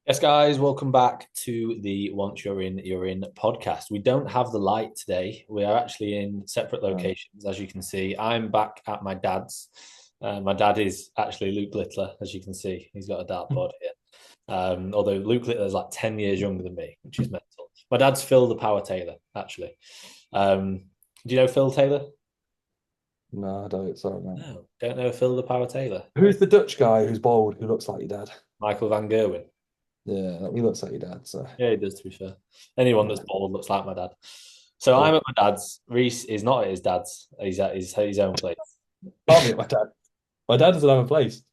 Yes, guys, welcome back to the Once You're In podcast. We don't have the light today. We are actually in separate Oh. locations, as you can see. I'm back at my dad's. My dad is actually Luke Littler, as you can see. He's got a dartboard here. Although Luke Littler is like 10 years younger than me, which is mental. My dad's Phil the Power Taylor, actually. Do you know Phil Taylor? No, I don't. Sorry, man. No, don't know Phil the Power Taylor. Who's the Dutch guy who's bald who looks like your dad? Michael Van Gerwen. Yeah, he looks like your dad. So Yeah, he does, to be fair. Anyone that's yeah, bald looks like my dad. So yeah. I'm at my dad's. Reese is not at his dad's. He's at his own place. I'll be at my dad. My dad doesn't have a place.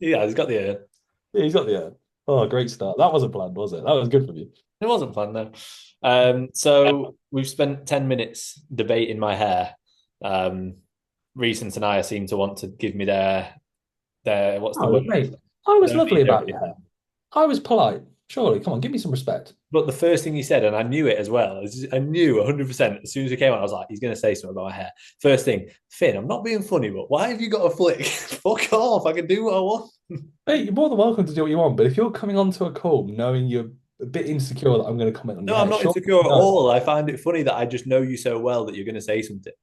Yeah, he's got the ear. Yeah, he's got the Oh, great start. That wasn't planned, was it? That was good for you. It wasn't fun though. So we've spent 10 minutes debating my hair. Um, Reese and Tanaya seem to want to give me their what's the Oh, word? mate, I was Their lovely veto about your hair. opinion. I was polite. Surely, come on, give me some respect. But the first thing he said, and I knew it as well, I knew 100% as soon as he came on, I was like, he's going to say something about my hair. First thing, Finn, I'm not being funny, but why have you got a flick? Fuck off. I can do what I want. Mate, you're more than welcome to do what you want, but if you're coming onto a call knowing you're a bit insecure that I'm going to comment on No, your I'm hair, not sure, insecure at no. all. I find it funny that I just know you so well that you're going to say something.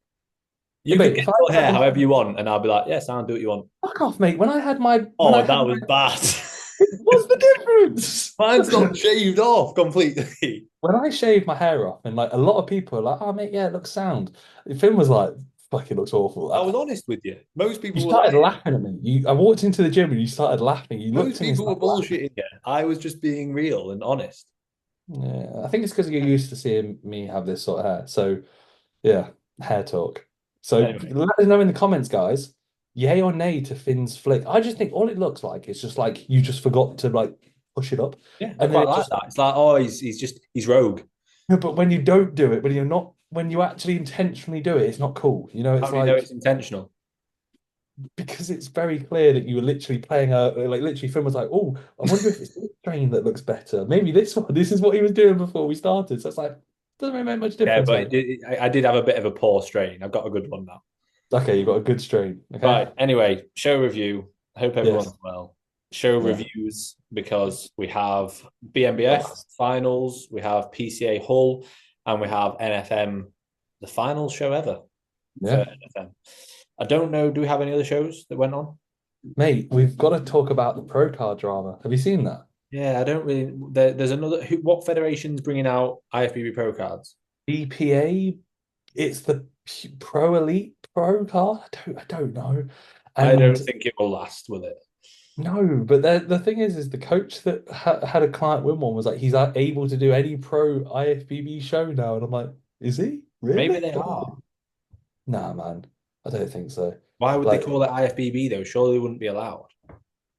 Yeah, You could mate, get if I your had hair however you want, and I'll be like, yes, I'll do what you want. fuck off, mate. When I Oh, had that my was bad. what's the difference? Mine's not shaved off completely. When I shaved my hair off, and like a lot of people are like, "Oh, mate, yeah, it looks sound." Finn was like, "Fuck, it looks awful." I was honest with you. Most You people were started lying. laughing at me. I walked into the gym and you started laughing. You looked Most at me and people were started laughing. bullshitting you. I was just being real and honest. Yeah, I think it's because you're used to seeing me have this sort of hair. So yeah, hair talk. So Anyway, let us know in the comments, guys. Yay or nay to Finn's flick? I just think all it looks like is just like you just forgot to like push it up, yeah, I and then quite it like just. that. It's like, oh, he's rogue. Yeah, but when you don't do it, when you actually intentionally do it, it's not cool. How It's do you know like it's intentional? because it's very clear that you were literally playing like literally Finn was like, oh, I wonder if it's this strain that looks better. Maybe this one. This is what he was doing before we started. So it's like doesn't really make much Yeah, difference, but mate. I did have a bit of a poor strain. I've got a good one now. Okay, you've got a good strain. Okay. Right. Anyway, show review. Hope everyone's Yes. well. Show Yeah. reviews because we have BNBF Oh, Finals, we have PCA Hull, and we have NFM, the final show ever for yeah. NFM. I don't know. Do we have any other shows that went on? Mate, we've got to talk about the pro card drama. Have you seen that? Yeah, I don't really. There's another. What federation's bringing out IFBB Pro cards? BPA, it's the Pro Elite Pro card. I don't know. I don't And think it will last, will it? no, but the thing is the coach that had a client win one was like, he's able to do any pro IFBB show now. And I'm like, is he? Maybe Really? they are. Nah, man. I don't think so. Why would they Like, call it IFBB though? Surely it wouldn't be allowed.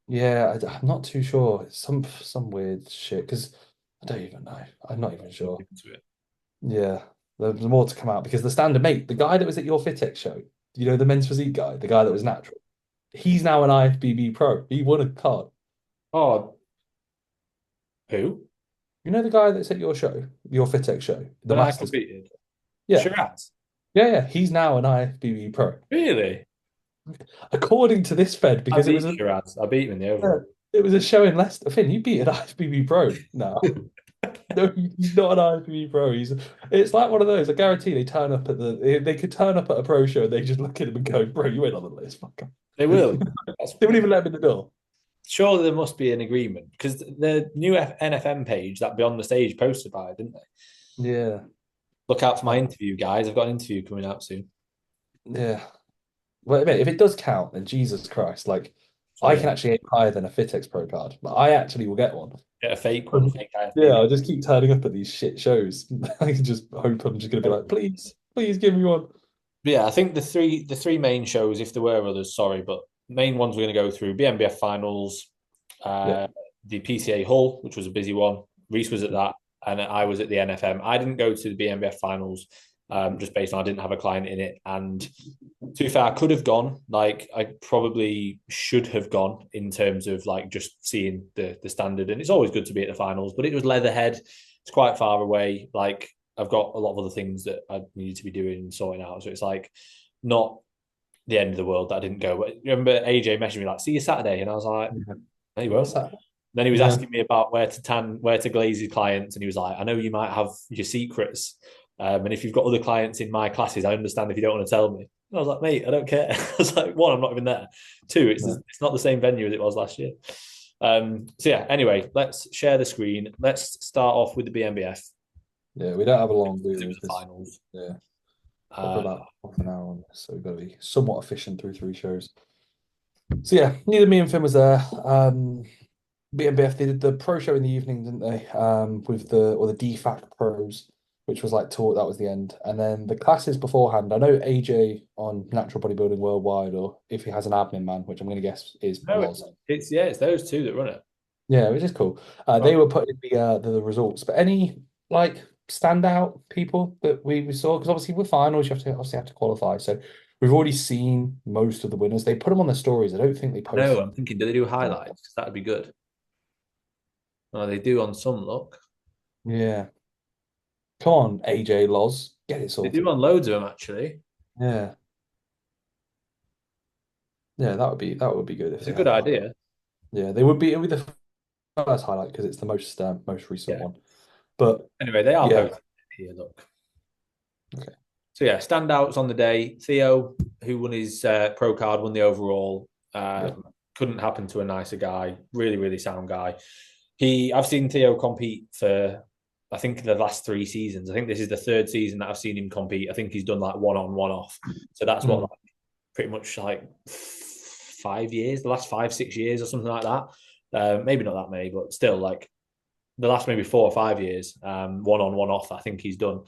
yeah, I'm not too sure. It's some weird shit because I don't even know. I'm not even Look sure. into it. Yeah, there's more to come out because the standard mate, the guy that was at your Fitex show, the men's physique guy, the guy that was natural, he's now an IFBB pro. He won a card. Oh, who? You know the guy that's at your show, your Fitex show, the When I Masters. competed, Yeah, Shiraz. yeah. He's now an IFBB pro, Really? according to this Fed, I because beat Shiraz. I beat him in the overall. it was a show in Leicester. Finn, you beat an IFBB pro. No, no, he's not an IFBB pro. It's like one of those. I guarantee they turn up at they could turn up at a pro show and they just look at him and go, "Bro, you ain't on the list." Fuck off. They will. That's, They wouldn't even let him in the door. surely there must be an agreement because the new NFM page that Beyond the Stage posted by, didn't they? Yeah, Look out for my interview, guys. I've got an interview coming out soon. yeah. Well, mate, if it does count, then Jesus Christ, like So I yeah, can actually aim higher than a Fitex Pro card. Like, I actually will get one. get a fake one, fake Yeah, IFBB. I just keep turning up at these shit shows. I can just hope I'm just gonna be like, please, please give me one. But yeah, I think the three main shows, if there were others, sorry, but main ones we're going to go through BNBF finals, Yeah. uh, the PCA Hull, which was a busy one. Reese was at that, and I was at the NFM. I didn't go to the BNBF finals, just based on I didn't have a client in it. And to be fair, I could have gone. Like I probably should have gone in terms of like just seeing the standard. And it's always good to be at the finals, but it was Leatherhead. It's quite far away. Like I've got a lot of other things that I needed to be doing and sorting out. So it's like not the end of the world that I didn't go. But remember AJ messaged me like, see you Saturday. And I was like, Yeah. no, you What's won't. that? Then he was Yeah. asking me about where to glaze his clients, and he was like, "I know you might have your secrets, and if you've got other clients in my classes, I understand if you don't want to tell me." And I was like, "Mate, I don't care." I was like, "One, I'm not even there. Two, it's not the same venue as it was last year." So yeah. Anyway, let's share the screen. Let's start off with the BNBF. Yeah, we don't have a long do It we? was the finals. Yeah, got Uh, about half an hour on this, so we've got to be somewhat efficient through 3 shows. So yeah, neither me and Finn was there. BNBF, they did the pro show in the evening, didn't they? With the DFAC pros, which was like talk, that was the end. And then the classes beforehand, I know AJ on Natural Bodybuilding Worldwide, or if he has an admin man, which I'm gonna guess is no, Loz. it's those two that run it. Yeah, which is cool. They were putting the results, but any like standout people that we saw, because obviously with finals you have to qualify. So we've already seen most of the winners. They put them on their stories. I don't think they post. No, I'm thinking, do they do highlights? 'Cause that'd be good. Oh, they do on some look. Yeah. Come on, AJ Loz, get it They sorted. do on loads of them actually. Yeah. Yeah, that would be good if It's a they good had that. idea. Yeah, they would be it would be the first highlight because it's the most recent Yeah. one. But Anyway, they are yeah, posted here. Look. okay. So yeah, standouts on the day. Theo, who won his pro card, won the overall. Yeah. Couldn't happen to a nicer guy. Really, really sound guy. I've seen Theo compete for, I think, the last 3 seasons. I think this is the third season that I've seen him compete. I think he's done like one on, one off. So that's what, Mm. like, pretty much like 5 years, the last 5, 6 years or something like that. Maybe not that many, but still like the last maybe 4 or 5 years, one on, one off, I think he's done.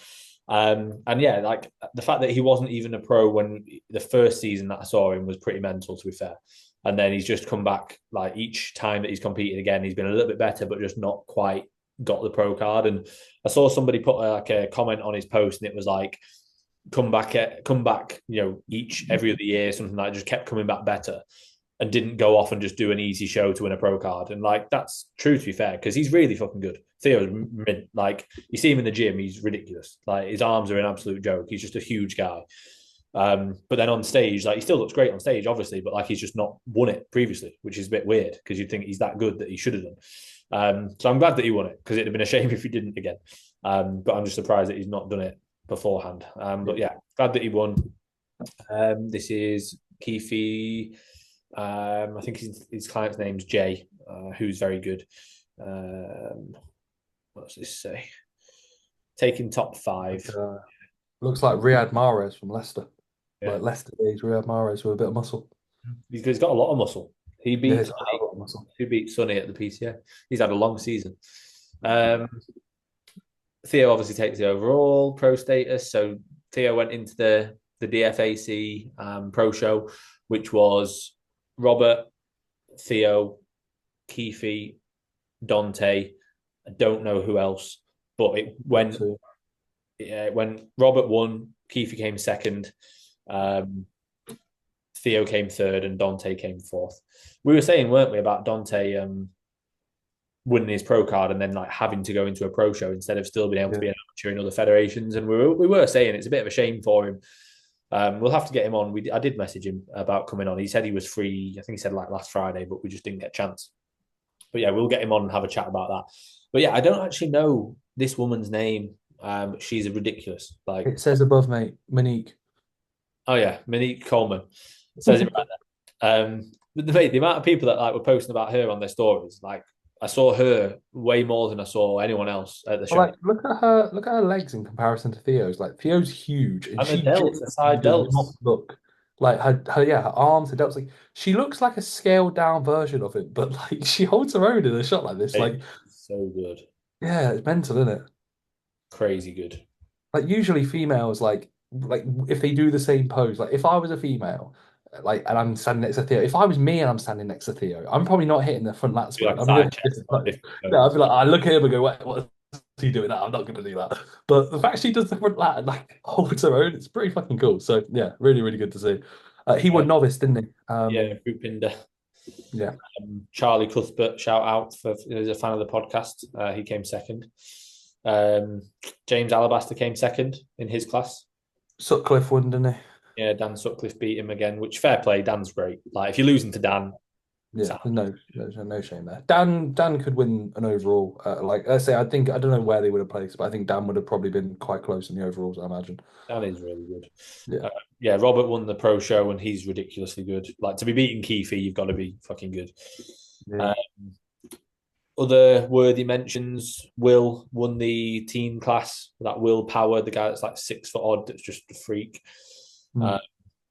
And yeah, like the fact that he wasn't even a pro when the first season that I saw him was pretty mental, to be fair. And then he's just come back, like each time that he's competed again, he's been a little bit better, but just not quite got the pro card. And I saw somebody put like a comment on his post, and it was like, come back, each every other year, something like that, just kept coming back better and didn't go off and just do an easy show to win a pro card. And like that's true, to be fair, because he's really fucking good. Theo's like, you see him in the gym, he's ridiculous. Like his arms are an absolute joke. He's just a huge guy. But then on stage, like he still looks great on stage, obviously, but like he's just not won it previously, which is a bit weird because you'd think he's that good that he should have done. So I'm glad that he won it because it'd have been a shame if he didn't again. But I'm just surprised that he's not done it beforehand. But yeah, glad that he won. This is Keefe. I think his client's name's Jay, who's very good. What does this say? Taking top 5. Looks like Riyad Mahrez from Leicester. Yeah. Like Leicester days, Riyad Mahrez with a bit of muscle. He's got a lot of muscle. He Yeah, beat he's got a lot of muscle. Sonny at the PCA. He's had a long season. Theo obviously takes the overall pro status. So Theo went into the DFAC pro show, which was Robert, Theo, Keefe, Dante. I don't know who else, but it went. When Robert won, Keefe came second, Theo came third, and Dante came fourth. We were saying, weren't we, about Dante winning his pro card and then like having to go into a pro show instead of still being able to be an amateur in other federations. And we were saying it's a bit of a shame for him. We'll have to get him on. I did message him about coming on. He said he was free. I think he said like last Friday, but we just didn't get a chance. But yeah, we'll get him on and have a chat about that. But yeah, I don't actually know this woman's name. She's ridiculous. Like it says above, mate, Monique. Oh yeah, Monique Coleman. It says it right there. But the amount of people that like were posting about her on their stories, like I saw her way more than I saw anyone else at the show. Like, look at her legs in comparison to Theo's. Like Theo's huge, and she the side delts. not look like her arms, her delts. Like she looks like a scaled down version of it, but like she holds her own in a shot like this. Like so good. Yeah, it's mental, isn't it? Crazy good. Like usually females like if they do the same pose, like if I was a female, like and I'm standing next to Theo, if I was me and I'm standing next to Theo, I'm probably not hitting the front lat spread. Like I'd be like, I look at him and go, what is he doing that? I'm not gonna do that. But the fact she does the front lat and like holds her own, it's pretty fucking cool. So yeah, really, really good to see. He won novice, didn't he? Rupinder. Yeah. Charlie Cuthbert, shout out for he's a fan of the podcast. He came second. James Alabaster came second in his class. Sutcliffe won, didn't he? Yeah, Dan Sutcliffe beat him again, which fair play. Dan's great. Like if you're losing to Dan, Yeah, there's no shame there. Dan could win an overall. Like I say, I don't know where they would have placed, but I think Dan would have probably been quite close in the overalls, I imagine. That is really good. Yeah. Yeah, Robert won the pro show and he's ridiculously good. Like to be beating Keefe, you've got to be fucking good. Yeah. Uh, other worthy mentions: Will won the team class. That Will Power, the guy that's like 6 foot odd, that's just a freak. Mm.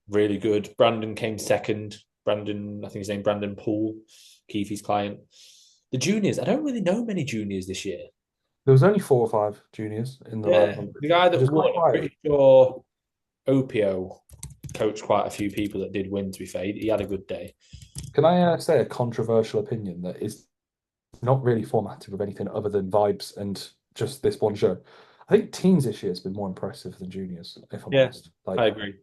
Really good. Brandon came second. Brandon, I think his name Brandon Poole, Keefe's client. The juniors, I don't really know many juniors this year. There was only 4 or 5 juniors in the Yeah, 900, the guy which that is quite won, I'm quiet. pretty sure Opio coached quite a few people that did win, to be fair. He had a good day. Can I say a controversial opinion that is not really formative of anything other than vibes and just this one show? I think teens this year has been more impressive than juniors, if I'm Yeah, honest. I Like, agree.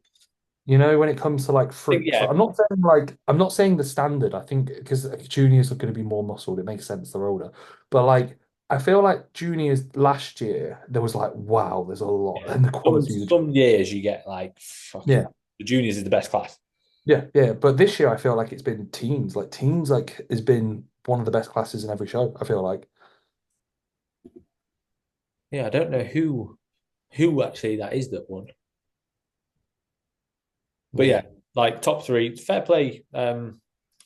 when it comes to like fruits, Yeah, I'm not saying the standard. I think because juniors are going to be more muscled, it makes sense they're older. But like, I feel like juniors last year there was like, wow, there's a lot, yeah. and the Some, quality of the some years you get like fucking yeah. the juniors is the best class. Yeah. But this year, I feel like it's been teens. Like teens, like has been one of the best classes in every show. I feel like. Yeah, I don't know who actually that is that won. But Yeah. yeah, like top three, fair play.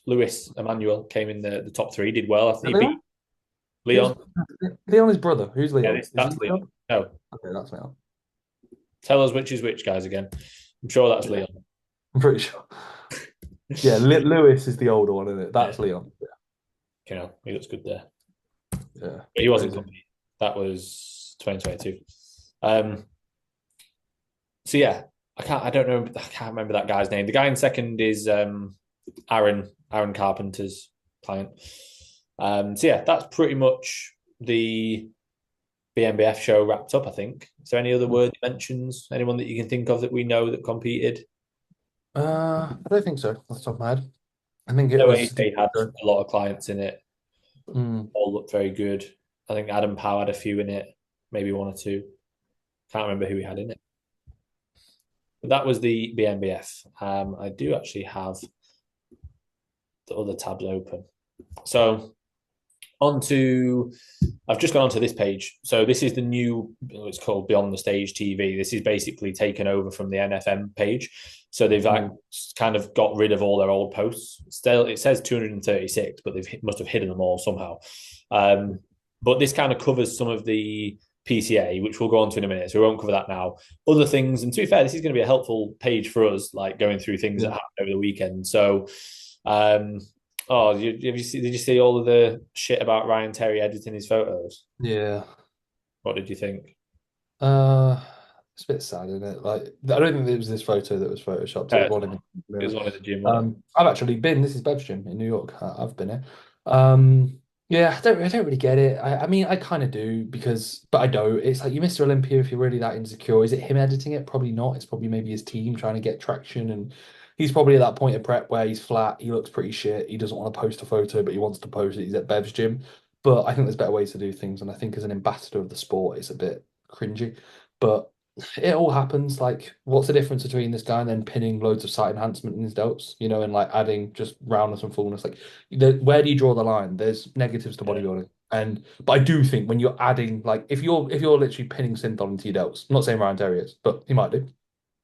Lewis Emmanuel came in the top three, did well. I think he Leon? beat Leon. Leon is brother. Who's Yeah, Leon? Is he that's Leon. Leon? No, Okay, that's Leon. tell us which is which, guys. Again, I'm sure that's Yeah, Leon. I'm pretty sure. Yeah, Lewis is the older one, isn't it? Yeah, That's Leon. he looks good there. Yeah, But he wasn't crazy. competing. That was 2022. Um, so yeah, I don't know. I can't remember that guy's name. The guy in second is Aaron Carpenter's client. So yeah, that's pretty much the BNBF show wrapped up, I think. Is there any other worthy mentions? Anyone that you can think of that we know that competed? I don't think so. Off the top of my head, I think it No, was. AJ had a lot of clients in it. Mm. All looked very good. I think Adam Powell had a few in it, maybe one or two. Can't remember who he had in it. But that was the BNBF. I do actually have the other tabs open. So I've just gone onto this page. So this is the new, it's called Beyond the Stage TV. This is basically taken over from the NFM page. So they've like kind of got rid of all their old posts. Still, it says 236, but they must have hidden them all somehow. But this kind of covers some of the PCA, which we'll go on to in a minute. So we won't cover that now. Other things, and to be fair, this is going to be a helpful page for us, like going through things that happened over the weekend. So oh, did you see all of the shit about Ryan Terry editing his photos? Yeah. What did you think? Uh, it's a bit sad, isn't it? Like, I don't think it was this photo that was photoshopped. It was one in the It was mirror. one in the gym, wasn't it? I've actually been. This is Bev's gym in New York. I've been here. Yeah, I don't really get it. I mean, I kind of do but I don't. It's like you Mr. Olympia if you're really that insecure. Is it him editing it? Probably not. It's probably maybe his team trying to get traction, and he's probably at that point of prep where he's flat. He looks pretty shit. He doesn't want to post a photo, but he wants to post it. He's at Bev's gym. But I think there's better ways to do things, and I think as an ambassador of the sport, it's a bit cringy. But it all happens. Like, what's the difference between this guy and then pinning loads of site enhancement in his delts, and like adding just roundness and fullness? Like, where do you draw the line? There's negatives to Yeah. bodybuilding, but I do think when you're adding, like, if you're literally pinning synthol into your delts, I'm not saying Ryan Terry is, but he might do.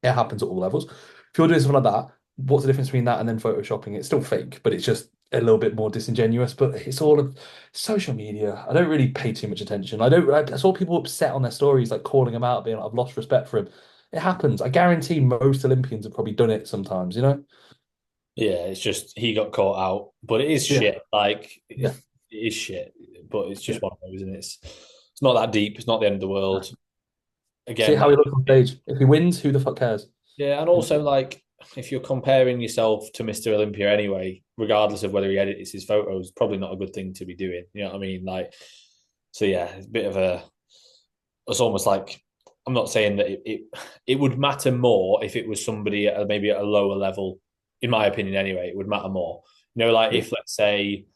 It happens at all levels. If you're doing something like that, what's the difference between that and then photoshopping? It's still fake, but it's just a little bit more disingenuous. But it's all of social media. I don't really pay too much attention. I saw people upset on their stories, like calling him out, being like, I've lost respect for him. It happens. I guarantee most Olympians have probably done it sometimes, Yeah, it's just he got caught out, but it is Yeah. shit. Like Yeah. it is shit, but it's Yeah. just one of those, and it's not that deep. It's not the end of the world. See Again, how like he looks on stage. If he wins, who the fuck cares? yeah, and also like if you're comparing yourself to Mr. Olympia anyway, regardless of whether he edits his photos, probably not a good thing to be doing. You know what I mean? Like, so yeah, it's a bit of a. It's almost like I'm not saying that it would matter more if it was somebody maybe at a lower level. In my opinion, anyway, it would matter more. Like Yeah. if let's say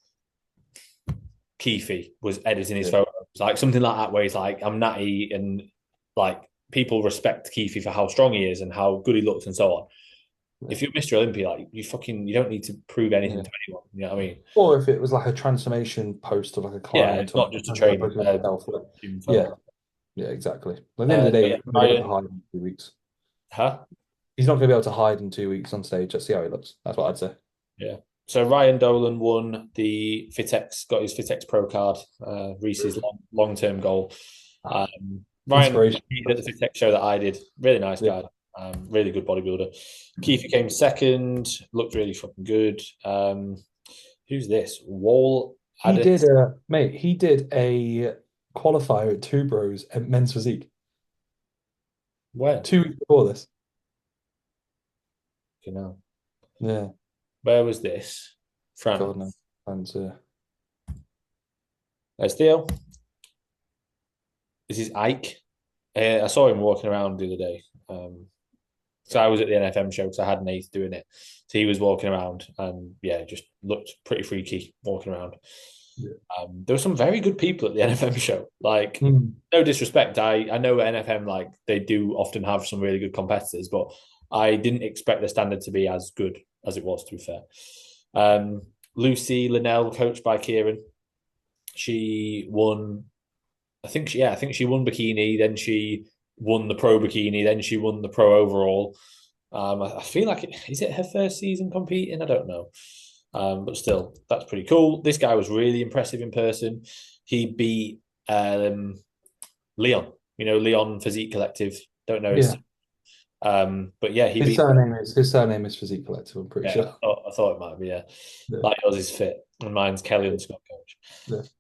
Keefe was editing his Yeah. photos, like something like that, where he's like, I'm natty and like people respect Keefe for how strong he is and how good he looks and so on. if you're Mr. Olympia, like you don't need to prove anything Yeah. to anyone. You know what I mean? Or if it was like a transformation post of like a Yeah, client it's or not just a something like training posting yourself. Like, gym yeah, photo. yeah, exactly. At the end of the But day, yeah, he's not going to be able to Ryan, hide in 2 weeks. huh? He's not going to be able to hide in 2 weeks on stage. Let's see how he looks. That's what I'd say. Yeah. So Ryan Dolan won the Fitex, got his Fitex Pro card, Reese's long-term goal. Ah, Ryan inspiration. competed at the Fitex show that I did. Really nice Yeah. guy. Really good bodybuilder. Keith came second, looked really fucking good. Who's this? Wall He did, Addis. mate, he did a qualifier at Two Bros at Men's Physique When? 2 weeks before this. You know. Yeah, Where was this? God no. France. And There's Theo. This is Ike. I saw him walking around the other day. So I was at the NFM show because I had Nath doing it. So he was walking around and yeah, just looked pretty freaky walking around. yeah. There were some very good people at the NFM show. Like, Mm. no disrespect, I know at NFM like they do often have some really good competitors, but I didn't expect the standard to be as good as it was. To be fair, Lucy Linnell, coached by Kieran, she won. I think she won bikini. Then she won the pro bikini. Then she won the pro overall. I feel like is it her first season competing? I don't know. But still, that's pretty cool. This guy was really impressive in person. He beat Leon, Leon Physique Collective. Don't know his, Yeah. but yeah, he His beat. surname is Physique Collective, I'm pretty Yeah, sure. I thought it might be. Yeah, Yeah. like yours is fit, and mine's Kelly and Scott Coach.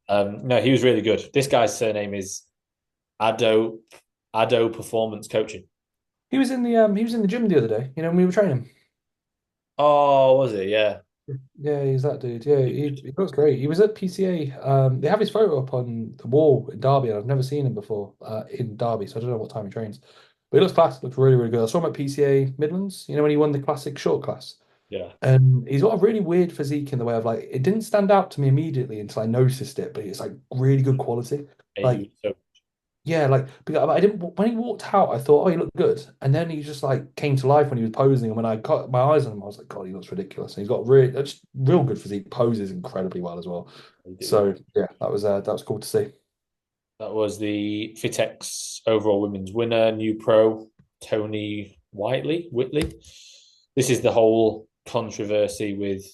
Yeah. No, he was really good. This guy's surname is Ado Performance Coaching. He was in the gym the other day, when we were training. Oh, was it? Yeah. Yeah, he's that dude. Yeah, he looks great. He was at PCA. They have his photo up on the wall in Derby, and I've never seen him before in Derby, so I don't know what time he trains. But he looks class, looks really, really good. I saw him at PCA Midlands, when he won the classic short class. Yeah. And he's got a really weird physique in the way of like it didn't stand out to me immediately until I noticed it, but it's like really good quality. He Like was so yeah, like because I didn't when he walked out, I thought, oh, he looked good, and then he just like came to life when he was posing, and when I got my eyes on him, I was like, God, he looks ridiculous. And he's got just real good physique, poses incredibly well as well. So yeah, that was cool to see. That was the Fitex overall women's winner, new pro, Tony Whitley. This is the whole controversy with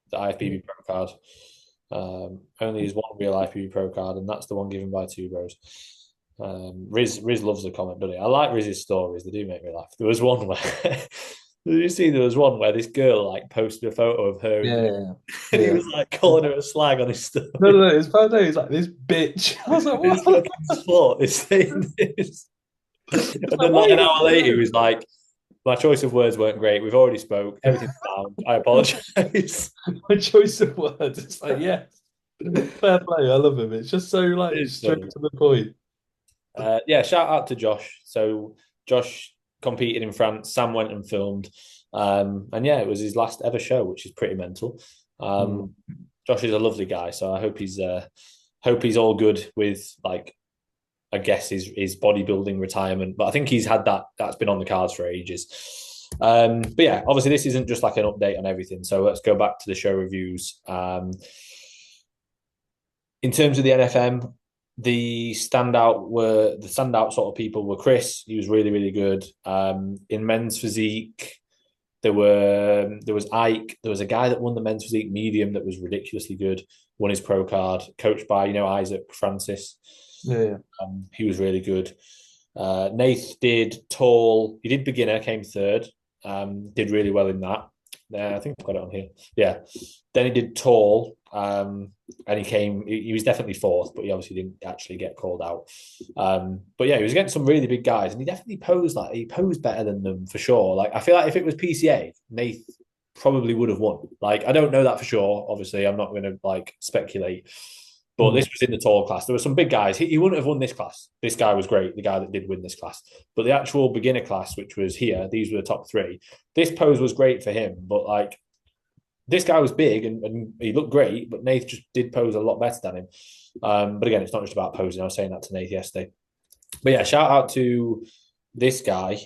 the IFBB Pro card. Only is one real IFBB Pro card, and that's the one given by Two Bros. Riz loves the comment, doesn't he? I like Riz's stories; they do make me laugh. There was one where did you see? There was one where this girl like posted a photo of her, Yeah, yeah, and he yeah. was like calling her a slag on his story. No, no, no. It's bad. He's like this bitch. I was like, This what? fucking sport is saying this. It's And like, then why like are an you hour letting later, her he was like, "My choice of words weren't great. We've already spoke. Everything's down. I apologize." know? My choice of words. It's like, yes, fair play. I love him. It's just so like It's straight funny. to the point. Yeah, shout out to Josh. So Josh competed in France. Sam went and filmed, and yeah, it was his last ever show, which is pretty mental. Hmm. Josh is a lovely guy, so I hope he's all good with like I guess his bodybuilding retirement. But I think he's had that's been on the cards for ages. But yeah, obviously this isn't just like an update on everything. So let's go back to the show reviews. In terms of the NFM, the standout sort of people were Chris. He was really, really good. In men's physique, there was Ike. There was a guy that won the men's physique medium that was ridiculously good. Won his pro card, coached by Isaac Francis. Yeah, He was really good. Nath did tall. He did beginner, came third. Did really well in that. I think I've got it on here. Yeah. Then he did tall, and he came. He was definitely fourth, but he obviously didn't actually get called out. But yeah, he was against some really big guys, and he definitely posed better than them for sure. Like I feel like if it was PCA, Nath probably would have won. Like I don't know that for sure. Obviously, I'm not going to like speculate. But yeah. this was in the tall class. There were some big guys. He wouldn't have won this class. This guy was great, the guy that did win this class. But the actual beginner class, which was here, these were the top three. This pose was great for him. But like this guy was big and he looked great, but Nath just did pose a lot better than him. But again, it's not just about posing. I was saying that to Nath yesterday. But yeah, shout out to this guy.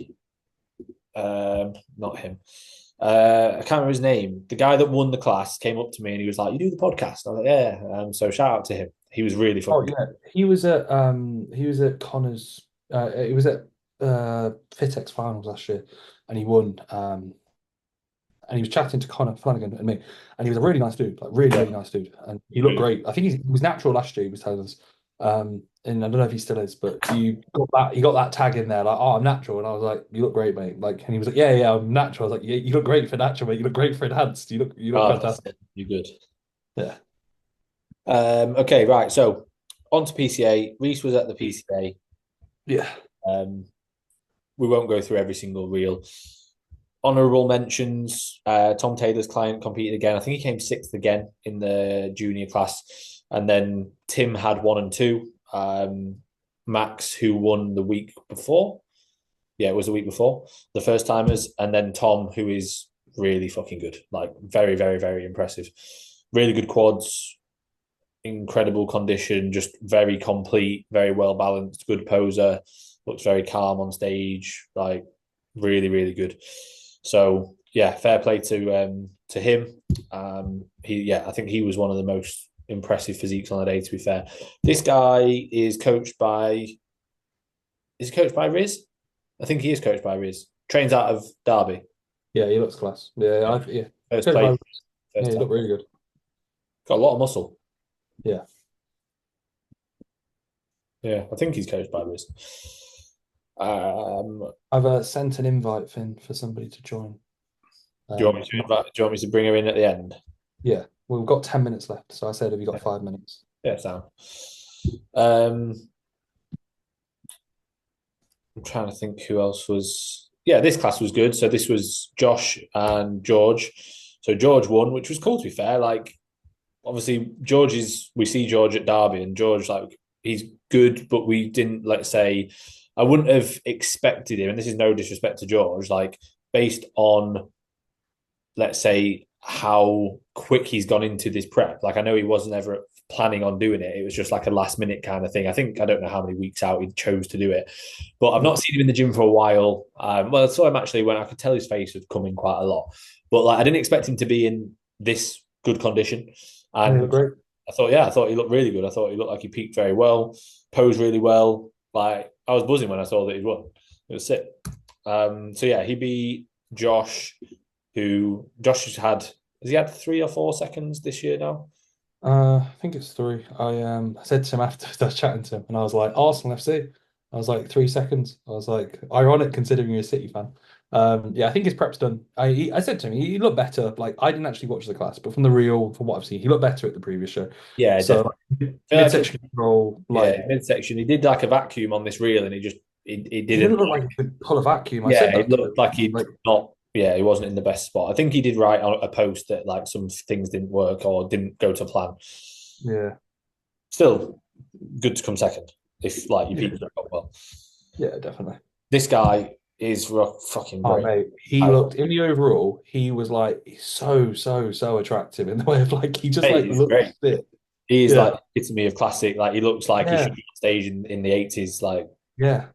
Not him. I can't remember his name. The guy that won the class came up to me and he was like, "You do the podcast?" I was like, "Yeah." So shout out to him. He was really Oh fucking good. yeah, he was at Connor's. He was at Fitex Finals last year, and he won. And he was chatting to Connor Flanagan and me, and he was a really nice dude, like really, Yeah. really nice dude, and he looked great. I think he was natural last year. He was telling us, and I don't know if he still is, but he got that tag in there, like, oh, I'm natural, and I was like, you look great, mate. Like, and he was like, yeah, yeah, I'm natural. I was like, yeah, you look great for natural, mate. You look great for enhanced. You look Oh, that's fantastic. it. You're good. Yeah, Okay, right. So on to PCA. Reese was at the PCA. yeah, Um, we won't go through every single reel. Honourable mentions: Tom Taylor's client competed again. I think he came sixth again in the junior class, and then Tim had 1 and 2. Max, who won the week before, yeah, it was the week before, the first timers, and then Tom, who is really fucking good, like very, very, very impressive. Really good quads, incredible condition, just very complete, very well balanced, good poser, looks very calm on stage, like really, really good. So yeah, fair play to him. I think he was one of the most impressive physiques on the day. To be fair, this guy is coached by Riz. I think he is coached by Riz. Trains out of Derby. yeah. He looks class. Yeah, Yeah. yeah. First place, Yeah, first he time. looked really good. Got a lot of muscle. Yeah, Yeah, I think he's coached by Riz. I've sent an invite, Finn, for somebody to join. Do you want me to invite, do you want me to bring her in at the end? Yeah, well, we've got 10 minutes left, so I said, have you got 5 minutes? Yeah, Sam. Um, I'm trying to think who else was. Yeah, this class was good. So this was Josh and George. So George won, which was cool to be fair. Like, obviously, we see George at Derby, and George, like, he's good, but we didn't, let's say, I wouldn't have expected him, and this is no disrespect to George, like, based on, let's say, how quick he's gone into this prep. Like, I know he wasn't ever planning on doing it. It was just like a last minute kind of thing. I don't know how many weeks out he chose to do it, but I've not seen him in the gym for a while. Well, I saw him actually when I could tell his face was coming quite a lot, but like I didn't expect him to be in this good condition. Yeah, And great. I thought he looked really good. I thought he looked like he peaked very well, posed really well. Like I was buzzing when I saw that he'd won. It was sick. So yeah, he beat Josh, who Josh has he had 3 or 4 seconds this year now? I think it's three. I said to him after I was chatting to him, and I was like, Arsenal FC. I was like 3 seconds. I was like, ironic considering you're a City fan. Yeah, I think his prep's done. I said to him, he looked better. Like I didn't actually watch the class, but from the reel, from what I've seen, he looked better at the previous show. Yeah, So definitely. I feel like midsection control, like midsection. He did like a vacuum on this reel, and he he didn't. didn't look like he could pull a vacuum. I Yeah, said it that to him. looked like he'd Like, not. Yeah, he wasn't in the best spot. I think he did write on a post that like some things didn't work or didn't go to plan. yeah, Still, good to come second if like you yeah, beat well. yeah, definitely. This guy is fucking Oh great. mate, he looked in the overall. He was like so attractive in the way of like he just like He's looked great. fit. He is Yeah, like epitome of classic. Like he looks like he yeah, should be on stage in the 80s. Like yeah.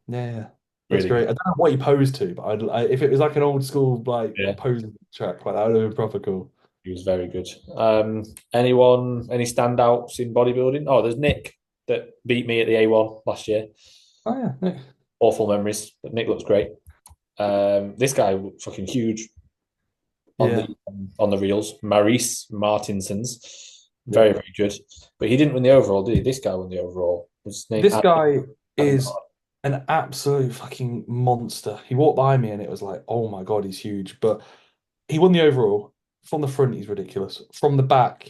Looks really great. good. I don't know what he posed to, but if it was like an old school like Yeah, posing track, like that would have been proper cool. he was very good. Any standouts in bodybuilding? Oh, there's Nick that beat me at the A1 last year. Oh yeah, Nick. Awful memories, but Nick looks great. This guy fucking huge Yeah, on the reels. Maurice Martinsons, yeah. very very good, but he didn't win the overall, did he? This guy won the overall. What's his name? This guy Adam. is an absolute fucking monster. He walked by me and it was like, oh my God, he's huge. But he won the overall. From the front, he's ridiculous. From the back,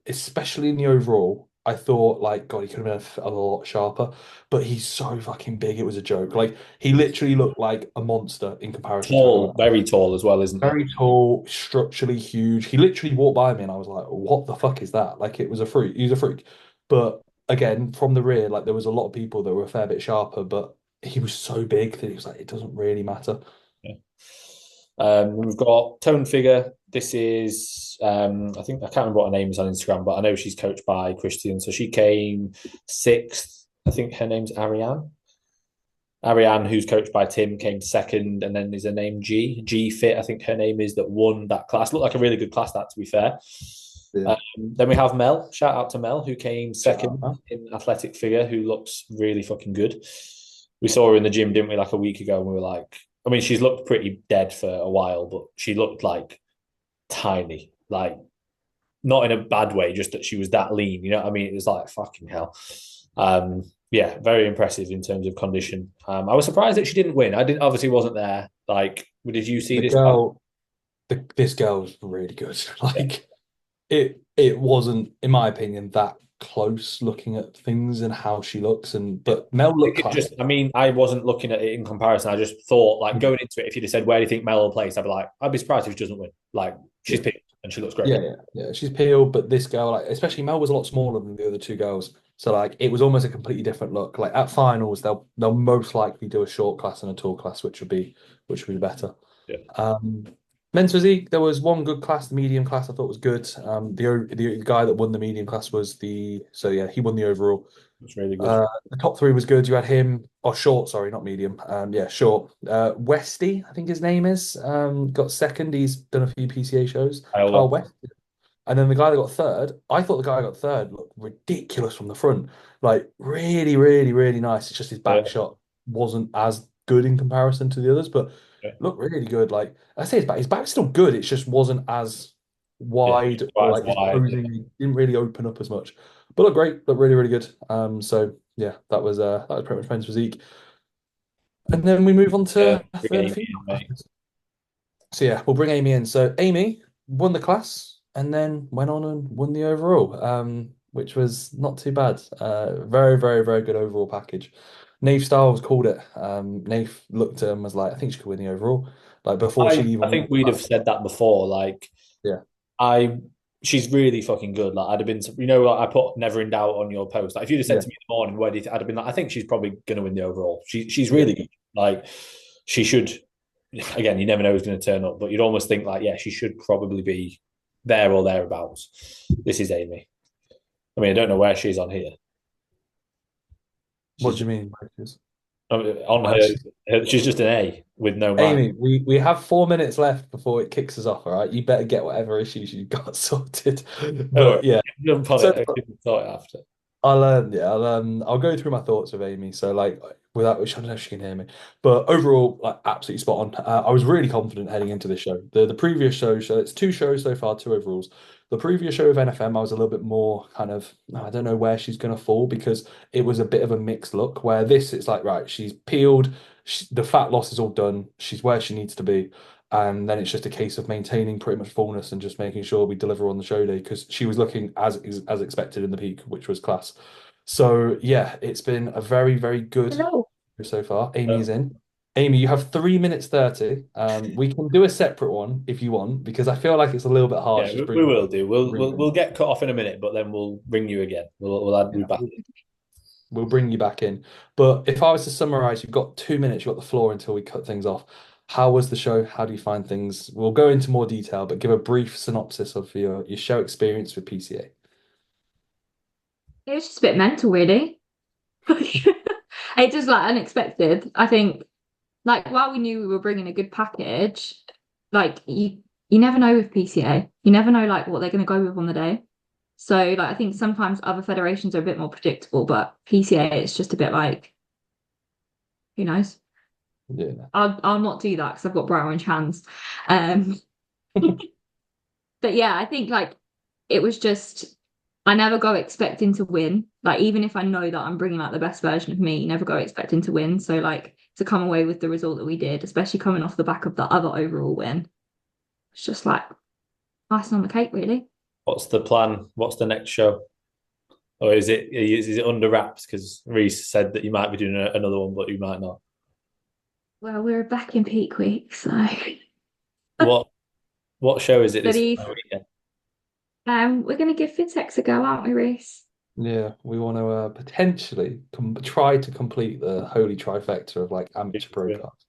especially in the overall, I thought like, God, he could have been a lot sharper. But he's so fucking big, it was a joke. Like he literally looked like a monster in comparison to everyone Tall, else. very tall as well, isn't he? Very tall, structurally huge. He literally walked by me and I was like, what the fuck is that? Like it was a freak. He was a freak. But again, from the rear, like there was a lot of people that were a fair bit sharper, but he was so big that he was like, it doesn't really matter. Yeah. We've got Tone Figure. This is, I think, I can't remember what her name is on Instagram, but I know she's coached by Christian. So she came sixth. I think her name's Ariane. Ariane, who's coached by Tim, came second, and then there's a name G Fit, I think her name is, that won that class. Looked like a really good class, that, to be fair. Yeah. Then we have Mel. Shout out to Mel, who came Shout second out, in athletic figure, who looks really fucking good. We saw her in the gym, didn't we, like a week ago, and we were like, I mean, she's looked pretty dead for a while, but she looked like tiny, like not in a bad way, just that she was that lean. You know what I mean? It was like fucking hell. Yeah, very impressive in terms of condition. I was surprised that she didn't win. I didn't obviously wasn't there. Like, did you see the this? girl, this girl was really good. Yeah. Like it wasn't, in my opinion, that close looking at things and how she looks. And Yeah. but Mel I think looked it just, class. I mean, I wasn't looking at it in comparison. I just thought, like, going into it, if you'd have said, where do you think Mel will place? I'd be like, I'd be surprised if she doesn't win. Like, she's Yeah. picked and she looks great. Yeah. She's peeled, but this girl, like, especially Mel, was a lot smaller than the other two girls. So like, it was almost a completely different look. Like at finals, they'll most likely do a short class and a tall class, which would be better. Yeah. Um, Men's physique, there was one good class. The medium class I thought was good. The guy that won the medium class was he won the overall. It's really good. The top three was good. You had him, or short, sorry, not medium. Yeah, short. Westy, I think his name is. Got second. He's done a few PCA shows. Kyle Iowa. West. And then the guy that got third, I thought the guy that got third looked ridiculous from the front. Like really, really, really nice. It's just his back Yeah. shot wasn't as good in comparison to the others, but looked really good. Like I say, his back's still good. It just wasn't as Yeah. wide, or Quite as like his wide. Yeah. posing didn't really open up as much. But looked great, looked really, really good. So yeah, that was pretty much men's physique. And then we move on Yeah. to Bring the Amy female in, mate. classes. So yeah, we'll bring Amy in. So Amy won the class and then went on and won the overall, which was not too bad. Very, very, very good overall package. Nave Styles called it. Nave looked at him, was like, I think she could win the overall. Like before she I even won think the we'd have class. said that before. Like, Yeah, I she's really fucking good. Like I'd have been, like I put never in doubt on your post. Like if you'd have said yeah, to me in the morning, where do you I'd have been like, I think she's probably going to win the overall. She's yeah. really good. Like she should. Again, you never know who's going to turn up, but you'd almost think like, yeah, she should probably be there or thereabouts. This is Amy. I mean, I don't know where she's on here. What She's do you just mean, Marcus? on Where her. she's She's just an A with no mark. Amy, we have 4 minutes left before it kicks us off, all right? You better get whatever issues you've got sorted. Don't worry. But yeah, Jump on so it. I can sort it after. I'll go through my thoughts of Amy. So like without which I don't know if she can hear me, but overall, like absolutely spot on. I was really confident heading into this show. The previous show, it's two shows so far, two overalls. The previous show of NFM, I was a little bit more kind of, I don't know where she's gonna fall because it was a bit of a mixed look. Where this, it's like right, she's peeled, the fat loss is all done, she's where she needs to be. And then it's just a case of maintaining pretty much fullness and just making sure we deliver on the show day because she was looking as expected in the peak, which was class. So yeah, it's been a very, very good Hello. so far. Amy is in. Amy, you have 3 minutes 30. We can do a separate one if you want, because I feel like it's a little bit harsh Yeah, just we bringing will do. bring We'll get cut off in a minute, but then we'll bring you again. We'll add you yeah, back. we'll bring you back in. But if I was to summarize, you've got 2 minutes, you've got the floor until we cut things off. How was the show? How do you find things? We'll go into more detail, but give a brief synopsis of your show experience with PCA. It was just a bit mental, really. It just like unexpected. I think, like, while we knew we were bringing a good package, like you never know with PCA. You never know like what they're going to go with on the day. So like I think sometimes other federations are a bit more predictable, but PCA it's just a bit like who knows. Yeah. I'll not do that because I've got bright orange hands. Um, but yeah, I think like it was just I never go expecting to win. Like even if I know that I'm bringing like the best version of me, you never go expecting to win. So like to come away with the result that we did, especially coming off the back of the other overall win, it's just like icing on the cake, really. What's the plan? What's the next show? Or is it under wraps? Because Reese said that you might be doing another one, but you might not. Well, we're back in peak week, so What what show is it but this if weekend? we're gonna give Fitex a go, aren't we, Reese? Yeah, we want to potentially try to complete the holy trifecta of like amateur pro cards.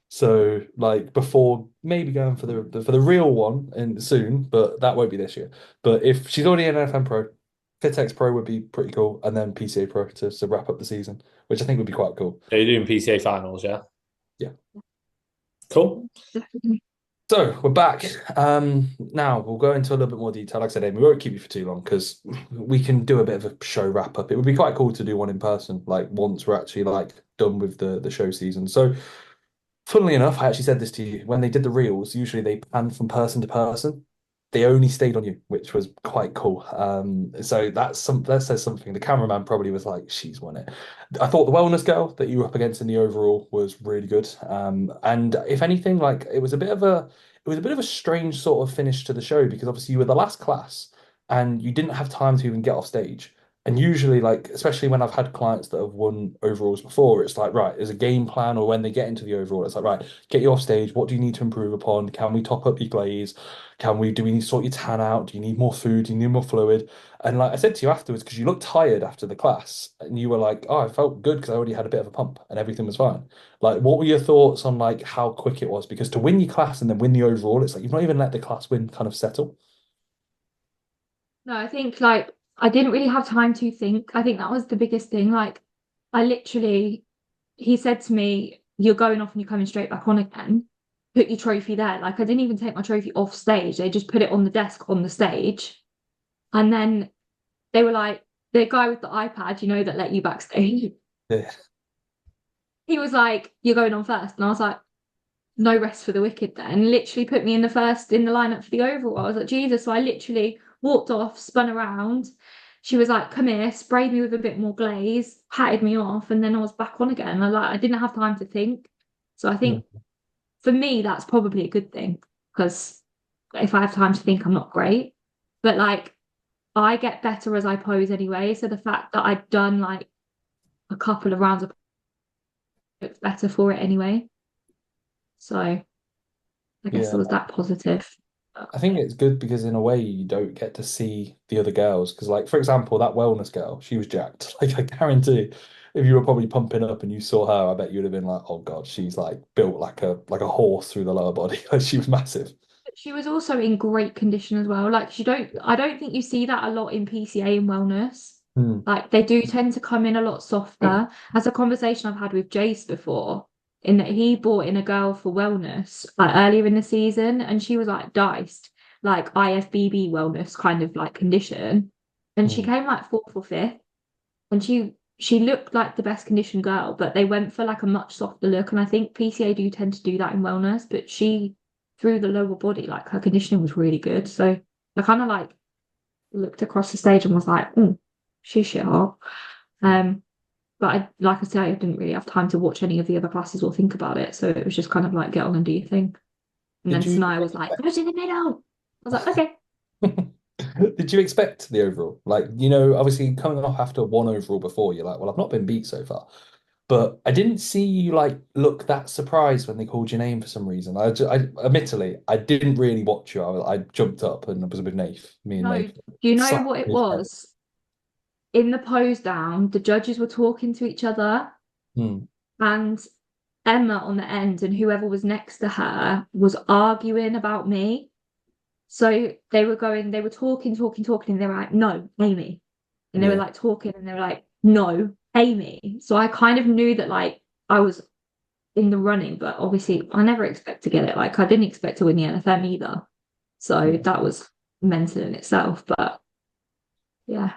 So like before maybe going for the real one and soon, but that won't be this year. But if she's already an NFM pro, Fitex Pro would be pretty cool, and then PCA Pro to wrap up the season, which I think would be quite cool. So you're doing PCA finals, yeah? Yeah. Cool. Definitely. So we're back. Now we'll go into a little bit more detail. Like I said, Amy, we won't keep you for too long because we can do a bit of a show wrap up. It would be quite cool to do one in person, like once we're actually like done with the show season. So, funnily enough, I actually said this to you when they did the reels. Usually they pan from person to person. They only stayed on you, which was quite cool. So that says something. The cameraman probably was like, "She's won it." I thought the wellness girl that you were up against in the overall was really good. And if anything, like it was a bit of a strange sort of finish to the show because obviously you were the last class and you didn't have time to even get off stage. And usually, like, especially when I've had clients that have won overalls before, it's like, right, there's a game plan, or when they get into the overall, it's like, right, get you off stage. What do you need to improve upon? Can we top up your glaze? Do we need to sort your tan out? Do you need more food? Do you need more fluid? And like I said to you afterwards, because you looked tired after the class, and you were like, oh, I felt good because I already had a bit of a pump and everything was fine. Like, what were your thoughts on like how quick it was? Because to win your class and then win the overall, it's like you've not even let the class win kind of settle. No, I think like I didn't really have time to think. I think that was the biggest thing. Like I literally, he said to me, "You're going off and you're coming straight back on again. Put your trophy there." Like I didn't even take my trophy off stage. They just put it on the desk on the stage. And then they were like, the guy with the iPad, that let you backstage. Yeah. He was like, "You're going on first." And I was like, "No rest for the wicked then." Literally put me in the first in the lineup for the overall. I was like, Jesus. So I literally walked off, spun around. She was like, "Come here," sprayed me with a bit more glaze, patted me off, and then I was back on again. I didn't have time to think. So I Mm. think for me, that's probably a good thing because if I have time to think, I'm not great. But like I get better as I pose anyway. So the fact that I'd done like a couple of rounds of it's better for it anyway. So I guess Yeah. it was that positive. But I think it's good because in a way you don't get to see the other girls. Because like for example, that wellness girl, she was jacked. Like I guarantee if you were probably pumping up and you saw her, I bet you'd have been like, oh God, she's like built like a horse through the lower body. Like she was massive. she was also in great condition as well. Like I don't think you see that a lot in PCA and wellness. Hmm. Like they do tend to come in a lot softer. As a conversation I've had with Jace before, in that he brought in a girl for wellness like earlier in the season, and she was like diced, like IFBB wellness kind of like condition, and she Hmm. came like fourth or fifth, and she looked like the best conditioned girl, but they went for like a much softer look, and I think PCA do tend to do that in wellness, but she through the lower body, like her conditioning was really good. So I kind of like looked across the stage and was like, she's shit hot. Um, but like I said, I didn't really have time to watch any of the other classes or think about it. So it was just kind of like get on and do your thing. And then Did you Sanaya was like, go to the middle. I was like, okay. did you expect the overall? Like, obviously coming off after one overall before, you're like, well, I've not been beat so far. But I didn't see you like look that surprised when they called your name for some reason. Admittedly, I didn't really watch you. I jumped up and I was with Nath, me and No, Nath. do you know Slapped what it his head. was? In the pose down, the judges were talking to each other, Hmm. and Emma on the end and whoever was next to her was arguing about me. So they were talking, and they were like, "No, Amy." And they were Yeah. like talking and they were like, "No, Amy." So I kind of knew that like I was in the running, but obviously I never expect to get it. Like I didn't expect to win the NFM either. So Yeah. that was mental in itself. But yeah,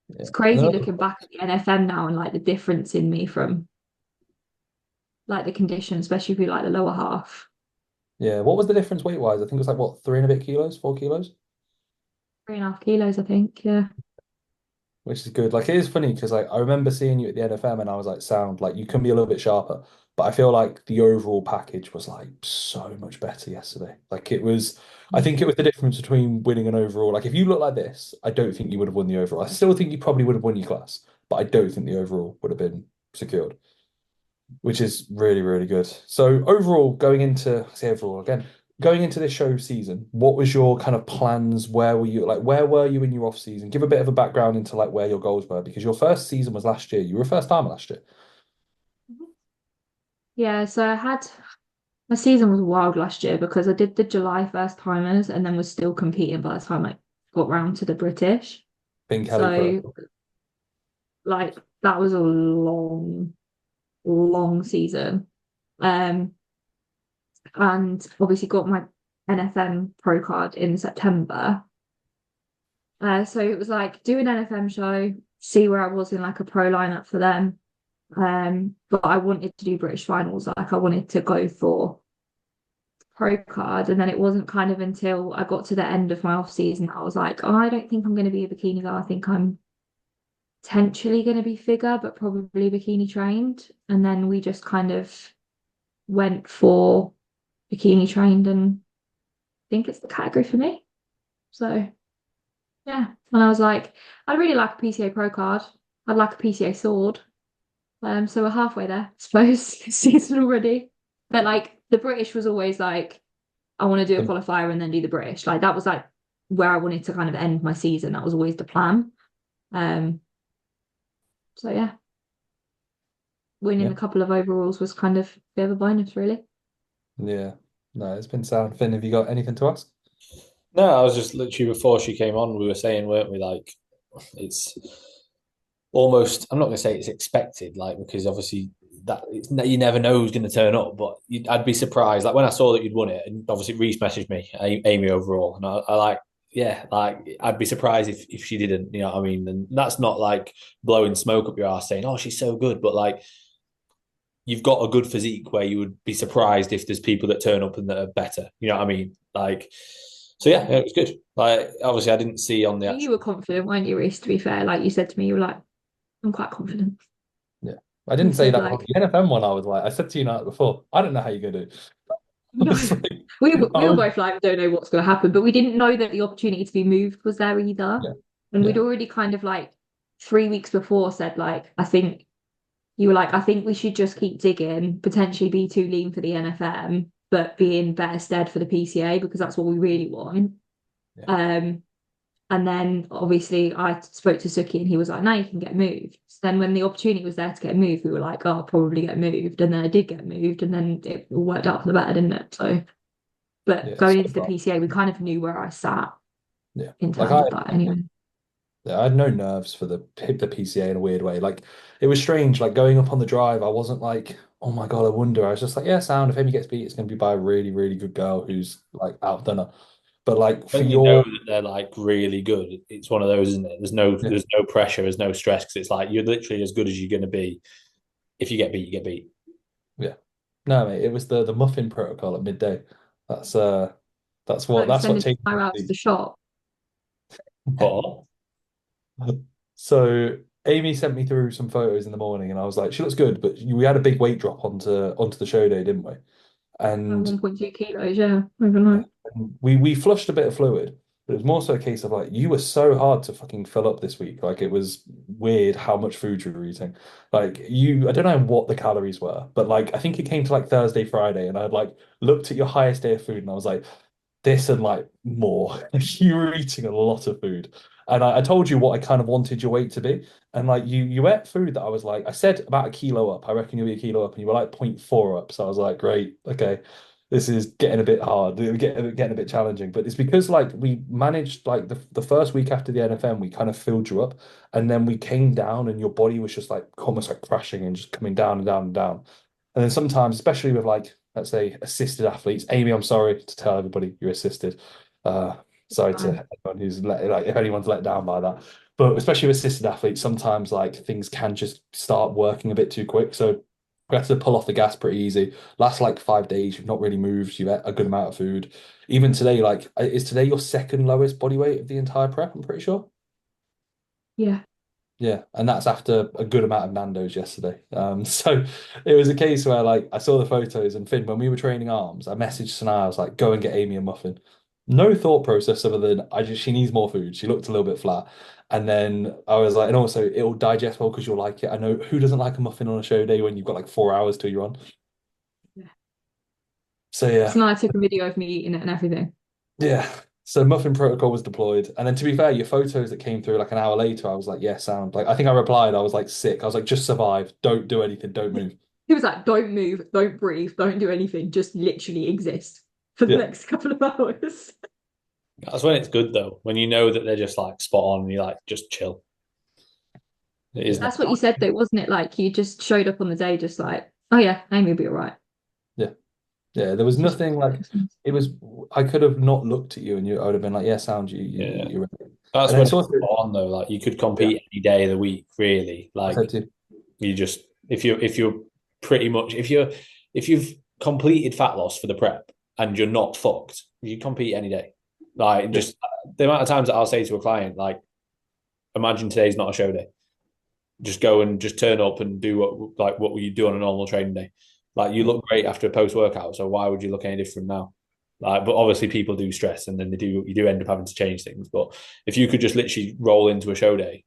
Yeah. it's crazy Another, looking back at the NFM now and like the difference in me from like the condition, especially if you like the lower half. yeah. What was the difference weight wise? I think it was like what, 3 and a bit kilos, 4 kilos? 3.5 kilos, I think. Yeah. Which is good. Like it is funny because like I remember seeing you at the NFM and I was like, sound like you can be a little bit sharper, but I feel like the overall package was like so much better yesterday. Like it was, I think it was the difference between winning an overall. Like if you look like this, I don't think you would have won the overall. I still think you probably would have won your class, but I don't think the overall would have been secured, which is really, really good. So overall, say overall again, going into this show season, what was your kind of plans? Where were you in your off season? Give a bit of a background into like where your goals were because your first season was last year. You were a first timer last year. Yeah, so I had my season was wild last year because I did the July first timers and then was still competing by the time I got round to the British. Finn Kelly So Pro. like that was a long, long season. And obviously got my NFM pro card in September. So it was like do an NFM show, see where I was in like a pro lineup for them. But I wanted to do British finals, like I wanted to go for pro card. And then it wasn't kind of until I got to the end of my off season I was like, oh, I don't think I'm going to be a bikini girl. I think I'm potentially going to be figure, but probably bikini trained. And then we just kind of went for bikini trained, and I think it's the category for me. So yeah. And I was like, I'd really like a PCA pro card. I'd like a PCA sword. So we're halfway there, I suppose, this season already. But like the British was always like, I want to do a qualifier and then do the British. Like that was like where I wanted to kind of end my season. That was always the plan. So yeah, winning Yeah. a couple of overalls was kind of a bit of a bonus, really. Yeah. No, it's been sound. Finn, have you got anything to ask? No, I was just literally before she came on, we were saying, weren't we? Like, it's almost, I'm not going to say it's expected, like, because obviously you never know who's going to turn up, but I'd be surprised. Like, when I saw that you'd won it, and obviously Reese messaged me, Amy overall, and I like, yeah, like, I'd be surprised if she didn't, you know what I mean? And that's not like blowing smoke up your ass saying, oh, she's so good, but like, you've got a good physique where you would be surprised if there's people that turn up and that are better. You know what I mean? Like, so yeah, it was good. Like, obviously, I didn't see on the You were confident, weren't you, Reese? To be fair, like you said to me, you were like, I'm quite confident. Yeah. I You didn't say said that on like, the NFM one. I was like, I said to you now before, I don't know how you're going to do. I no. was like, We were, I we were was, both like, don't know what's going to happen, but we didn't know that the opportunity to be moved was there either. yeah, And we'd yeah, already kind of like 3 weeks before said like, I think you were like, I think we should just keep digging, potentially be too lean for the NFM, but be in better stead for the PCA because that's what we really want. yeah, Um, and then obviously I spoke to Suki and he was like, no, you can get moved. So then when the opportunity was there to get moved, we were like, oh, I'll probably get moved. And then I did get moved and then it all worked out for the better, didn't it? So, but yeah. going So into the far, PCA, we kind of knew where I sat yeah. in Like terms of that anyway. I had no nerves for the PCA in a weird way. Like it was strange. Like going up on the drive, I wasn't like, oh my God, I wonder. I was just like, yeah, sound. If Amy gets beat, it's going to be by a really, really good girl who's like outdone her. But like for when you know your, that they're like really good, it's one of those, isn't it? yeah, There's no pressure, there's no stress because it's like you're literally as good as you're going to be. If you get beat, you get beat. yeah. No, mate, it was the muffin protocol at midday. That's Like that's what sending changed her out to the shop. But So Amy sent me through some photos in the morning, and I was like, she looks good, but we had a big weight drop onto the show day, didn't we? Like And 1.2 kilos, yeah, overnight. we flushed a bit of fluid, but it was more so a case of like you were so hard to fucking fill up this week. Like it was weird how much food you were eating. Like I don't know what the calories were, but like I think it came to like Thursday, Friday, and I'd like looked at your highest day of food, and I was like, this and like more. You were eating a lot of food. And I told you what I kind of wanted your weight to be. And like you ate food that I was like, I said about a kilo up. I reckon you'll be a kilo up, and you were like 0.4 up. So I was like, great, okay. This is getting a bit hard, getting a bit challenging. But it's because like we managed like the first week after the NFM, we kind of filled you up, and then we came down and your body was just like almost like crashing and just coming down and down and down. And then sometimes, especially with like, let's say, assisted athletes, Amy, I'm sorry to tell everybody you're assisted. Sorry to anyone who's like, if anyone's let down by that. But especially with assisted athletes, sometimes like things can just start working a bit too quick. So we had to pull off the gas pretty easy. Last like 5 days, you've not really moved. You've ate a good amount of food. Even today, like, is today your second lowest body weight of the entire prep? I'm pretty sure. Yeah. Yeah, and that's after a good amount of Nando's yesterday. So it was a case where like I saw the photos and Finn, when we were training arms, I messaged Sanaa, I was like, go and get Amy a muffin. No thought process other than she needs more food. She looked a little bit flat. And then I was like, and also it'll digest well because you'll like it. I know who doesn't like a muffin on a show day when you've got like 4 hours till you're on. Yeah. So yeah. So now I took a video of me eating it and everything. Yeah. So muffin protocol was deployed. And then to be fair, your photos that came through like an hour later, I was like, yeah, sound. Like I think I replied, I was like sick. I was like, just survive. Don't do anything. Don't move. He was like, don't move, don't breathe, don't do anything, just literally exist for the Yeah. next couple of hours. That's when it's good though. When you know that they're just like spot on, and you're like, just chill. It is Yeah. That's what you said though, wasn't it? Like you just showed up on the day, just like, oh yeah, Amy will be all right. Yeah. Yeah. There was Just nothing like it was. I could have not looked at you, and I would have been like, "Yeah, sound yeah. you're right." That's And then when it's it's also, spot on though. Like you could yeah, compete any day of the week, really. I Like said to you, you just if you're pretty much if you've completed fat loss for the prep and you're not fucked, you compete any day. Like yeah, just the amount of times that I'll say to a client, like, imagine today's not a show day. Just go and just turn up and do what will you do on a normal training day. Like you look great after a post workout, so why would you look any different now? Like, but obviously people do stress, and then you do end up having to change things. But if you could just literally roll into a show day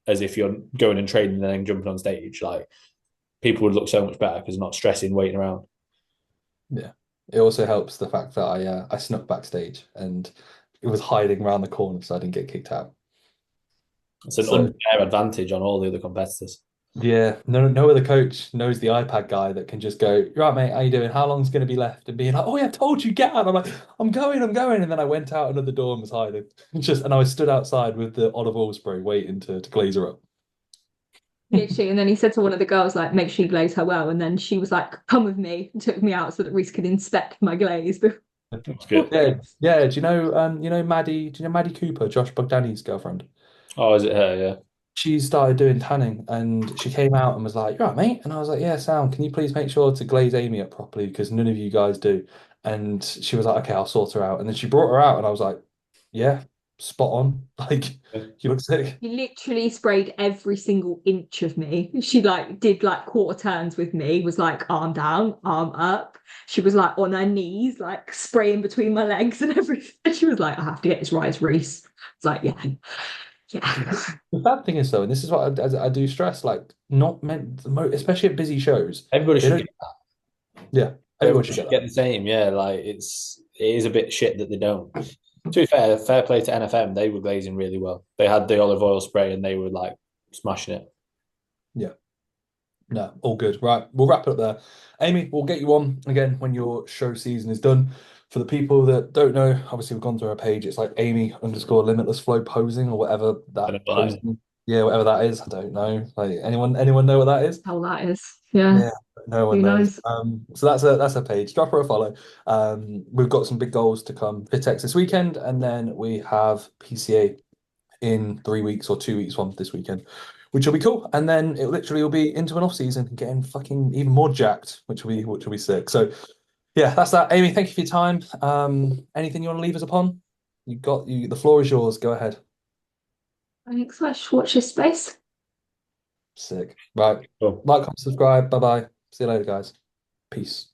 as if you're going and training and then jumping on stage, like people would look so much better because they're not stressing, waiting around. yeah. It also helps the fact that I snuck backstage and it was hiding around the corner so I didn't get kicked out. It's an So unfair advantage on all the other competitors. yeah, no other coach knows the iPad guy that can just go, right, mate, how you doing? How long's going to be left? And being like, oh yeah, I told you, get out. I'm like, I'm going. And then I went out another door and was hiding. And I was stood outside with the olive oil spray waiting to glaze her up. Literally, and then he said to one of the girls, like, make sure you glaze her well. And then she was like, come with me, and took me out so that Reese could inspect my glaze. That's good. Yeah, yeah. Do you know Maddie Cooper, Josh Bogdani's girlfriend? Oh, is it her? Yeah. She started doing tanning and she came out and was like, "You're right, mate." And I was like, "Yeah, Sam, can you please make sure to glaze Amy up properly because none of you guys do." And she was like, "Okay, I'll sort her out." And then she brought her out and I was like, "Yeah, spot on. Like, you look sick." He literally sprayed every single inch of me. She like did like quarter turns with me, was like arm down, arm up. She was like on her knees, like spraying between my legs and everything. She was like, I have to get this right, Reese. It's like, yeah, yeah. The bad thing is though, and this is what I do stress, like not meant, especially at busy shows, Everybody they should don't. get Yeah, everyone everybody should get should that. get the same. Yeah, like it is a bit shit that they don't. To be fair, fair play to NFM. They were glazing really well. They had the olive oil spray and they were like smashing it. Yeah. No, all good. Right, we'll wrap it up there. Amy, we'll get you on again when your show season is done. For the people that don't know, obviously we've gone through our page. It's like Amy underscore limitless flow posing or whatever I that don't know. posing. Yeah, whatever that is. I don't know. Like anyone know what that is? How that is. Yeah, Yeah, no one who knows. knows? So that's a page. Drop her a follow. We've got some big goals to come. Fitex this weekend, and then we have PCA in 3 weeks or 2 weeks from this weekend, which will be cool. And then it literally will be into an off season, getting fucking even more jacked, which will be sick. So yeah, that's that. Amy, thank you for your time. Anything you want to leave us upon? The floor is yours. Go ahead. Thanks. Let's watch this space. Sick. Right. Cool. Like, comment, subscribe. Bye bye. See you later, guys. Peace.